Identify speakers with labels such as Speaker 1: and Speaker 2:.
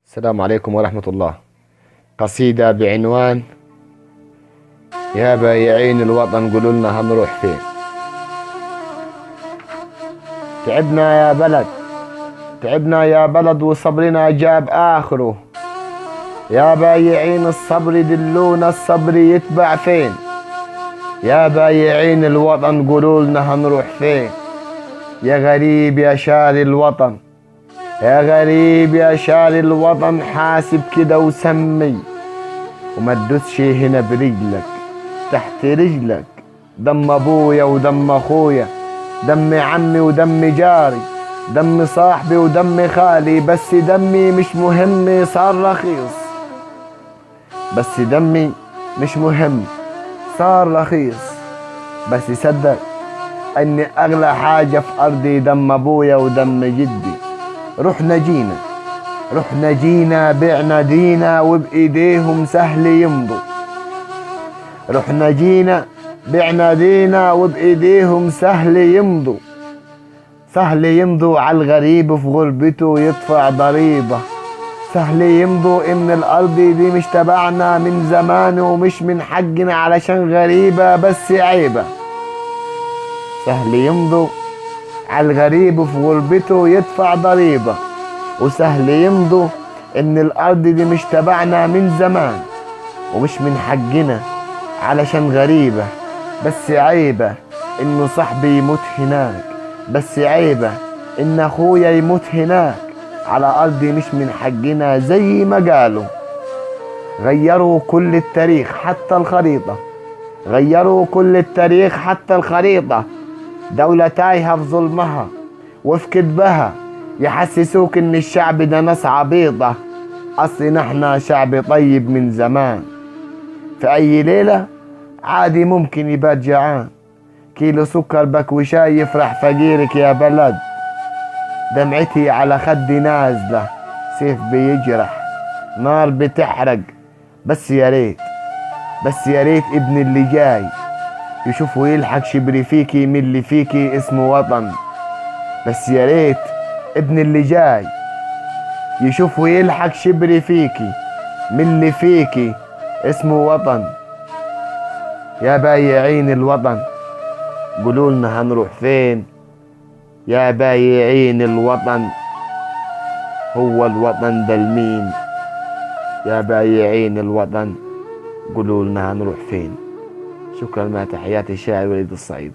Speaker 1: السلام عليكم ورحمة الله. قصيدة بعنوان يا بايعين الوطن قولوا لنا هنروح فين. تعبنا يا بلد، تعبنا يا بلد وصبرنا جاب آخره. يا بايعين الصبر دلونا الصبر يتبع فين. يا بايعين الوطن قولوا لنا هنروح فين. يا غريب يا شاري الوطن، يا غريب يا شاري الوطن حاسب كده وسمي، وما تدوسش هنا برجلك تحت رجلك دم ابويا ودم اخويا، دم عمي ودم جاري، دم صاحبي ودم خالي، بس دمي مش مهم صار رخيص، بس دمي مش مهم صار رخيص. بس صدق اني اغلى حاجة في ارضي دم ابويا ودم جدي. رحنا جينا، رحنا جينا بعنا دينا وبايديهم سهل يمضوا. رحنا جينا بعنا دينا وبايديهم سهل يمضوا، سهل يمضوا على الغريب في غربته يدفع ضريبة. سهل يمضوا ان الارض دي مش تبعنا من زمان ومش من حقنا علشان غريبة بس عيبة. سهل يمضوا على الغريب في غربته يدفع ضريبة، وسهل يمضوا ان الارض دي مش تبعنا من زمان ومش من حقنا علشان غريبة بس عيبة انه صاحبي يموت هناك، بس عيبة ان اخويا يموت هناك على ارضي مش من حقنا. زي ما قالوا غيروا كل التاريخ حتى الخريطة، غيروا كل التاريخ حتى الخريطة. دولة تايهة في ظلمها وفي كذبها يحسسوك ان الشعب ده ناس عبيطة، اصل نحنا شعب طيب من زمان. في اي ليلة عادي ممكن يبات جعان، كيلو سكر بكوي شاي يفرح فقيرك يا بلد. دمعتي على خدي نازلة، سيف بيجرح نار بتحرق، بس يا ريت، بس يا ريت ابن اللي جاي يشوف ويلحق شبري فيكي من اللي فيكي اسمه وطن. بس يا ريت ابن اللي جاي يشوف ويلحق شبري فيكي من اللي فيكي اسمه وطن. يا بايعين الوطن قولوا لنا هنروح فين. يا بايعين الوطن هو الوطن ده لمين. يا بايعين الوطن قولوا لنا هنروح فين. شكرا، مع تحياتي الشاعر وليد الصعيدي.